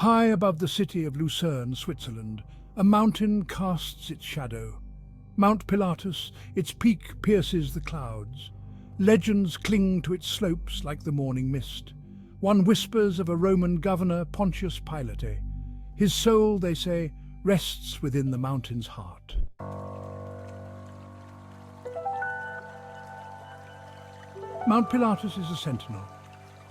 High above the city of Lucerne, Switzerland, a mountain casts its shadow. Mount Pilatus, its peak pierces the clouds. Legends cling to its slopes like the morning mist. One whispers of a Roman governor, Pontius Pilate. His soul, they say, rests within the mountain's heart. Mount Pilatus is a sentinel.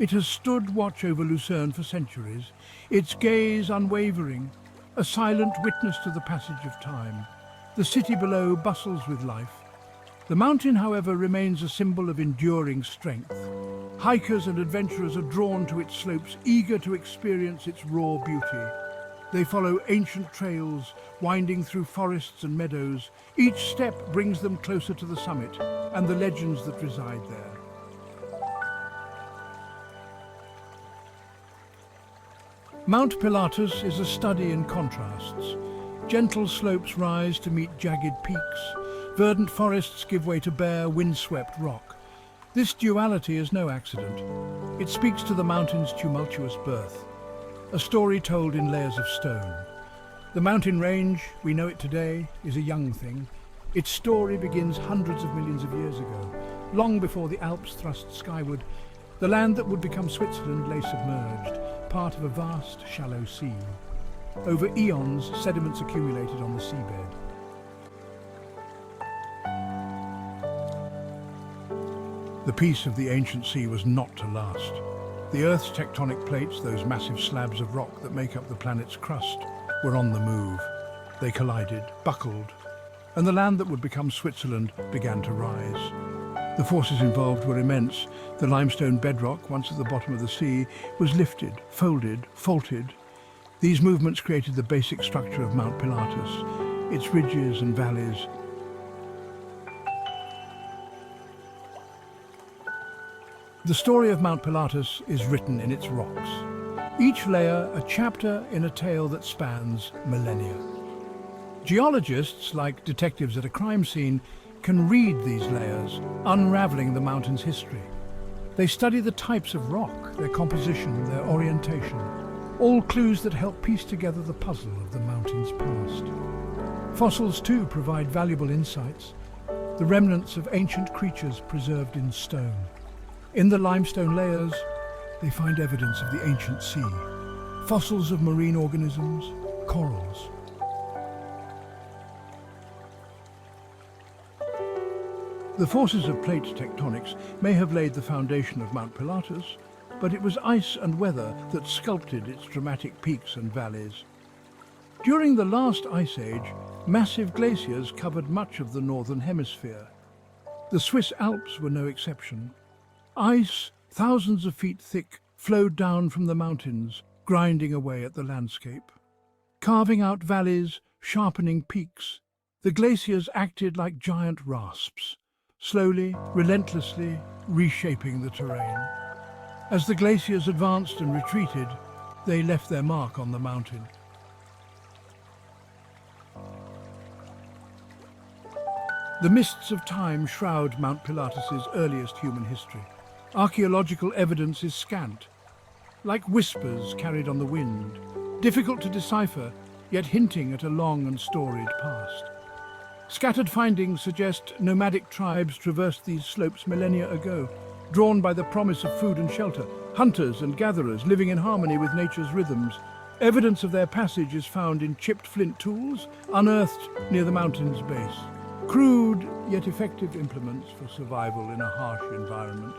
It has stood watch over Lucerne for centuries, its gaze unwavering, a silent witness to the passage of time. The city below bustles with life. The mountain, however, remains a symbol of enduring strength. Hikers and adventurers are drawn to its slopes, eager to experience its raw beauty. They follow ancient trails, winding through forests and meadows. Each step brings them closer to the summit and the legends that reside there. Mount Pilatus is a study in contrasts. Gentle slopes rise to meet jagged peaks. Verdant forests give way to bare, windswept rock. This duality is no accident. It speaks to the mountain's tumultuous birth, a story told in layers of stone. The mountain range, we know it today, is a young thing. Its story begins hundreds of millions of years ago, long before the Alps thrust skyward. The land that would become Switzerland lay submerged, part of a vast, shallow sea. Over eons, sediments accumulated on the seabed. The peace of the ancient sea was not to last. The Earth's tectonic plates, those massive slabs of rock that make up the planet's crust, were on the move. They collided, buckled, and the land that would become Switzerland began to rise. The forces involved were immense. The limestone bedrock, once at the bottom of the sea, was lifted, folded, faulted. These movements created the basic structure of Mount Pilatus, its ridges and valleys. The story of Mount Pilatus is written in its rocks. Each layer a chapter in a tale that spans millennia. Geologists, like detectives at a crime scene, can read these layers, unraveling the mountain's history. They study the types of rock, their composition, their orientation, all clues that help piece together the puzzle of the mountain's past. Fossils, too, provide valuable insights, the remnants of ancient creatures preserved in stone. In the limestone layers, they find evidence of the ancient sea, fossils of marine organisms, corals. The forces of plate tectonics may have laid the foundation of Mount Pilatus, but it was ice and weather that sculpted its dramatic peaks and valleys. During the last ice age, massive glaciers covered much of the northern hemisphere. The Swiss Alps were no exception. Ice, thousands of feet thick, flowed down from the mountains, grinding away at the landscape. Carving out valleys, sharpening peaks, the glaciers acted like giant rasps, slowly, relentlessly reshaping the terrain. As the glaciers advanced and retreated, they left their mark on the mountain. The mists of time shroud Mount Pilatus's earliest human history. Archaeological evidence is scant, like whispers carried on the wind, difficult to decipher, yet hinting at a long and storied past. Scattered findings suggest nomadic tribes traversed these slopes millennia ago, drawn by the promise of food and shelter, hunters and gatherers living in harmony with nature's rhythms. Evidence of their passage is found in chipped flint tools, unearthed near the mountain's base. Crude, yet effective implements for survival in a harsh environment.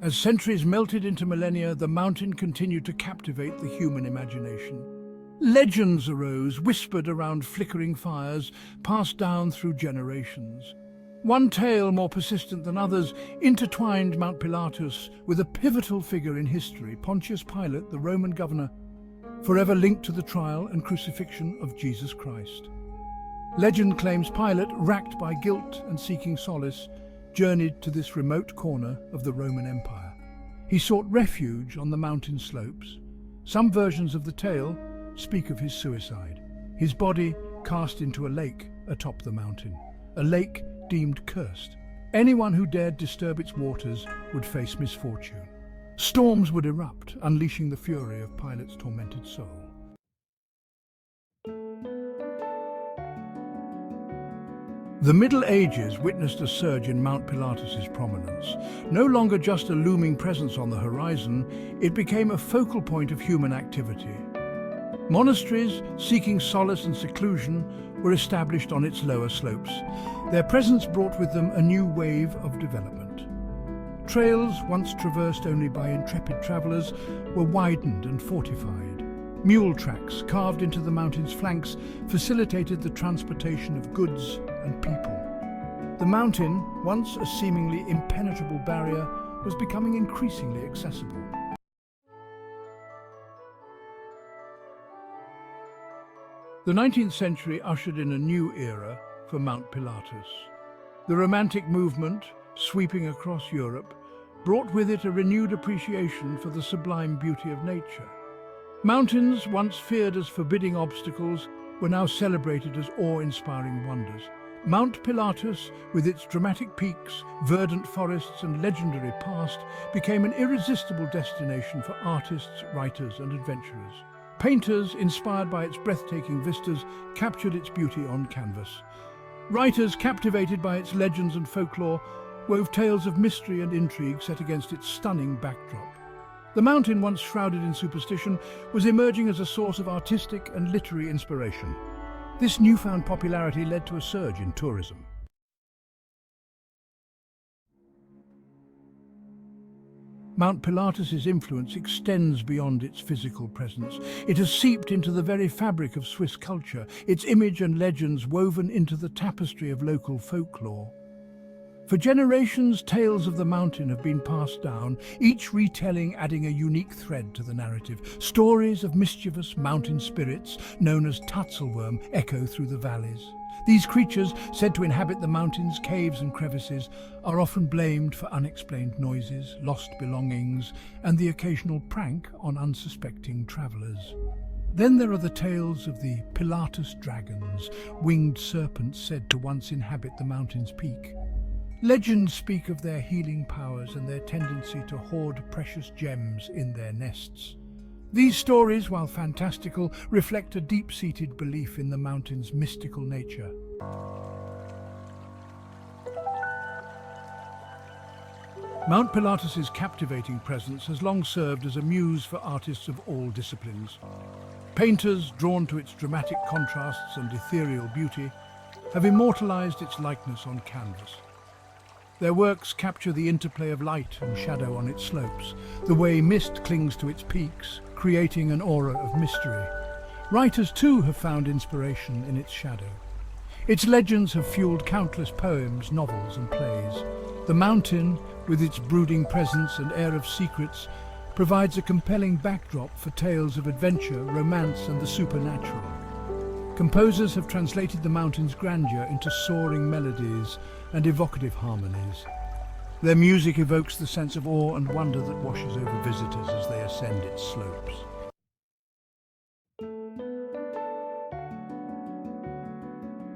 As centuries melted into millennia, the mountain continued to captivate the human imagination. Legends arose, whispered around flickering fires, passed down through generations. One tale, more persistent than others, intertwined Mount Pilatus with a pivotal figure in history, Pontius Pilate, the Roman governor, forever linked to the trial and crucifixion of Jesus Christ. Legend claims Pilate, racked by guilt and seeking solace, journeyed to this remote corner of the Roman Empire. He sought refuge on the mountain slopes. Some versions of the tale speak of his suicide, his body cast into a lake atop the mountain, a lake deemed cursed. Anyone who dared disturb its waters would face misfortune. Storms would erupt, unleashing the fury of Pilate's tormented soul. The Middle Ages witnessed a surge in Mount Pilatus's prominence. No longer just a looming presence on the horizon, it became a focal point of human activity. Monasteries, seeking solace and seclusion, were established on its lower slopes. Their presence brought with them a new wave of development. Trails, once traversed only by intrepid travelers, were widened and fortified. Mule tracks carved into the mountain's flanks facilitated the transportation of goods and people. The mountain, once a seemingly impenetrable barrier, was becoming increasingly accessible. The 19th century ushered in a new era for Mount Pilatus. The Romantic movement, sweeping across Europe, brought with it a renewed appreciation for the sublime beauty of nature. Mountains, once feared as forbidding obstacles, were now celebrated as awe-inspiring wonders. Mount Pilatus, with its dramatic peaks, verdant forests and legendary past, became an irresistible destination for artists, writers and adventurers. Painters, inspired by its breathtaking vistas, captured its beauty on canvas. Writers, captivated by its legends and folklore, wove tales of mystery and intrigue set against its stunning backdrop. The mountain, once shrouded in superstition, was emerging as a source of artistic and literary inspiration. This newfound popularity led to a surge in tourism. Mount Pilatus's influence extends beyond its physical presence. It has seeped into the very fabric of Swiss culture, its image and legends woven into the tapestry of local folklore. For generations, tales of the mountain have been passed down, each retelling adding a unique thread to the narrative. Stories of mischievous mountain spirits, known as Tatzelwurm, echo through the valleys. These creatures, said to inhabit the mountain's caves and crevices, are often blamed for unexplained noises, lost belongings, and the occasional prank on unsuspecting travelers. Then there are the tales of the Pilatus dragons, winged serpents said to once inhabit the mountain's peak. Legends speak of their healing powers and their tendency to hoard precious gems in their nests. These stories, while fantastical, reflect a deep-seated belief in the mountain's mystical nature. Mount Pilatus's captivating presence has long served as a muse for artists of all disciplines. Painters, drawn to its dramatic contrasts and ethereal beauty, have immortalized its likeness on canvas. Their works capture the interplay of light and shadow on its slopes, the way mist clings to its peaks, creating an aura of mystery. Writers too have found inspiration in its shadow. Its legends have fueled countless poems, novels and plays. The mountain, with its brooding presence and air of secrets, provides a compelling backdrop for tales of adventure, romance and the supernatural. Composers have translated the mountain's grandeur into soaring melodies and evocative harmonies. Their music evokes the sense of awe and wonder that washes over visitors as they ascend its slopes.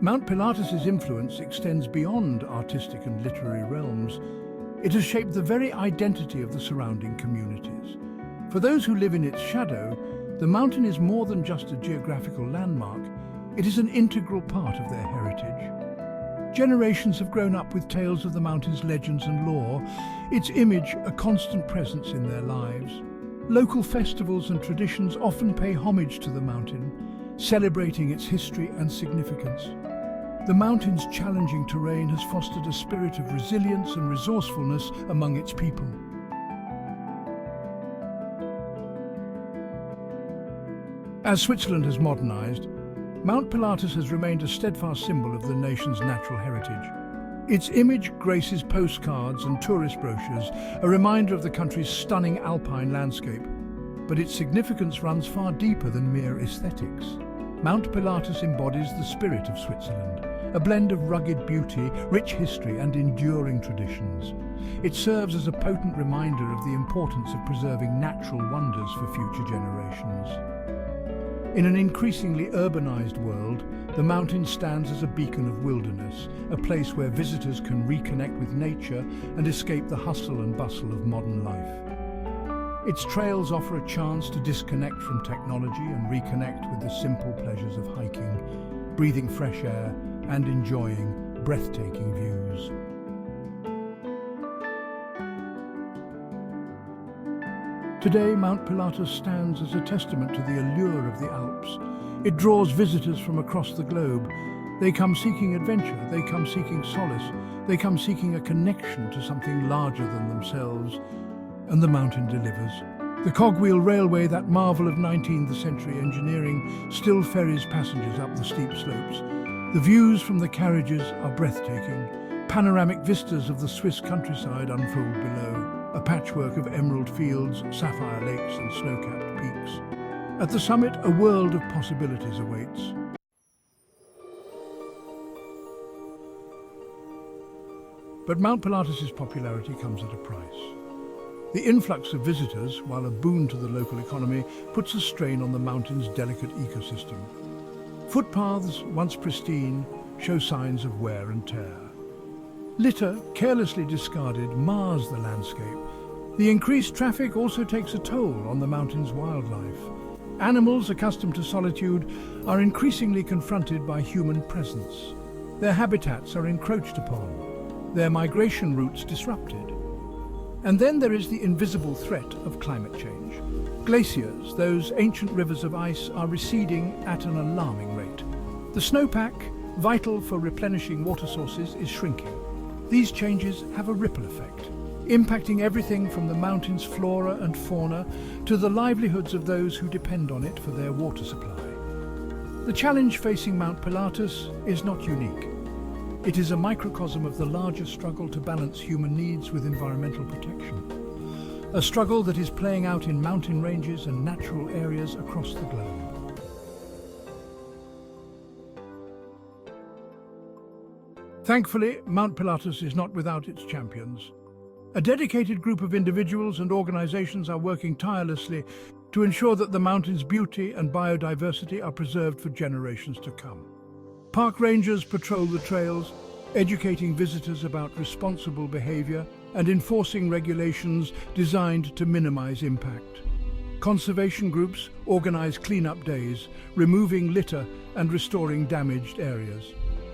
Mount Pilatus's influence extends beyond artistic and literary realms. It has shaped the very identity of the surrounding communities. For those who live in its shadow, the mountain is more than just a geographical landmark. It is an integral part of their heritage. Generations have grown up with tales of the mountain's legends and lore, its image a constant presence in their lives. Local festivals and traditions often pay homage to the mountain, celebrating its history and significance. The mountain's challenging terrain has fostered a spirit of resilience and resourcefulness among its people. As Switzerland has modernized, Mount Pilatus has remained a steadfast symbol of the nation's natural heritage. Its image graces postcards and tourist brochures, a reminder of the country's stunning alpine landscape. But its significance runs far deeper than mere aesthetics. Mount Pilatus embodies the spirit of Switzerland, a blend of rugged beauty, rich history and enduring traditions. It serves as a potent reminder of the importance of preserving natural wonders for future generations. In an increasingly urbanized world, the mountain stands as a beacon of wilderness, a place where visitors can reconnect with nature and escape the hustle and bustle of modern life. Its trails offer a chance to disconnect from technology and reconnect with the simple pleasures of hiking, breathing fresh air, and enjoying breathtaking views. Today, Mount Pilatus stands as a testament to the allure of the Alps. It draws visitors from across the globe. They come seeking adventure, they come seeking solace, they come seeking a connection to something larger than themselves. And the mountain delivers. The cogwheel railway, that marvel of 19th century engineering, still ferries passengers up the steep slopes. The views from the carriages are breathtaking. Panoramic vistas of the Swiss countryside unfold below. A patchwork of emerald fields, sapphire lakes and snow-capped peaks. At the summit, a world of possibilities awaits. But Mount Pilatus' popularity comes at a price. The influx of visitors, while a boon to the local economy, puts a strain on the mountain's delicate ecosystem. Footpaths, once pristine, show signs of wear and tear. Litter, carelessly discarded, mars the landscape. The increased traffic also takes a toll on the mountain's wildlife. Animals accustomed to solitude are increasingly confronted by human presence. Their habitats are encroached upon, their migration routes disrupted. And then there is the invisible threat of climate change. Glaciers, those ancient rivers of ice, are receding at an alarming rate. The snowpack, vital for replenishing water sources, is shrinking. These changes have a ripple effect, impacting everything from the mountain's flora and fauna to the livelihoods of those who depend on it for their water supply. The challenge facing Mount Pilatus is not unique. It is a microcosm of the larger struggle to balance human needs with environmental protection, a struggle that is playing out in mountain ranges and natural areas across the globe. Thankfully, Mount Pilatus is not without its champions. A dedicated group of individuals and organizations are working tirelessly to ensure that the mountain's beauty and biodiversity are preserved for generations to come. Park rangers patrol the trails, educating visitors about responsible behavior and enforcing regulations designed to minimize impact. Conservation groups organize cleanup days, removing litter and restoring damaged areas.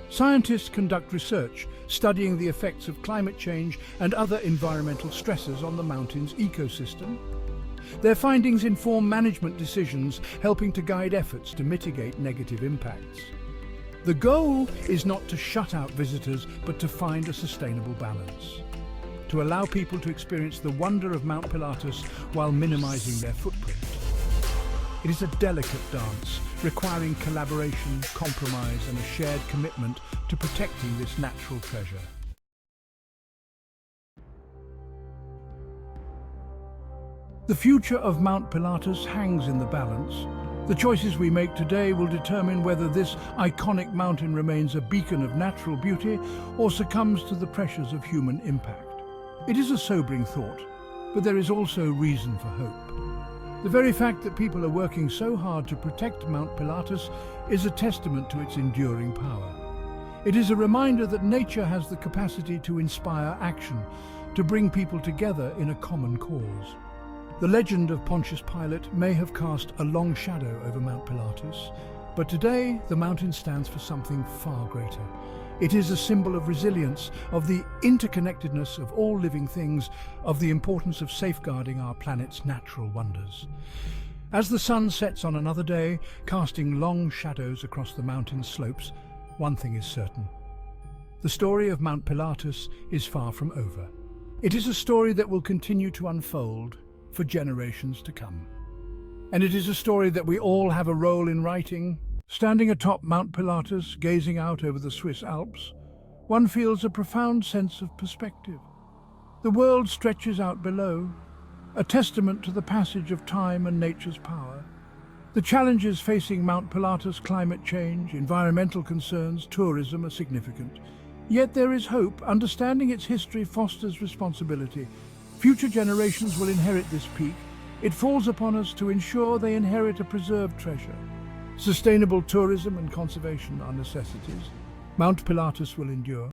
Scientists conduct research, studying the effects of climate change and other environmental stresses on the mountain's ecosystem. Their findings inform management decisions, helping to guide efforts to mitigate negative impacts. The goal is not to shut out visitors, but to find a sustainable balance. To allow people to experience the wonder of Mount Pilatus while minimizing their footprint. It is a delicate dance, requiring collaboration, compromise, and a shared commitment to protecting this natural treasure. The future of Mount Pilatus hangs in the balance. The choices we make today will determine whether this iconic mountain remains a beacon of natural beauty or succumbs to the pressures of human impact. It is a sobering thought, but there is also reason for hope. The very fact that people are working so hard to protect Mount Pilatus is a testament to its enduring power. It is a reminder that nature has the capacity to inspire action, to bring people together in a common cause. The legend of Pontius Pilate may have cast a long shadow over Mount Pilatus, but today the mountain stands for something far greater. It is a symbol of resilience, of the interconnectedness of all living things, of the importance of safeguarding our planet's natural wonders. As the sun sets on another day, casting long shadows across the mountain slopes, one thing is certain. The story of Mount Pilatus is far from over. It is a story that will continue to unfold for generations to come. And it is a story that we all have a role in writing. Standing atop Mount Pilatus, gazing out over the Swiss Alps, one feels a profound sense of perspective. The world stretches out below, a testament to the passage of time and nature's power. The challenges facing Mount Pilatus, climate change, environmental concerns, tourism, are significant. Yet there is hope. Understanding its history fosters responsibility. Future generations will inherit this peak. It falls upon us to ensure they inherit a preserved treasure. Sustainable tourism and conservation are necessities. Mount Pilatus will endure.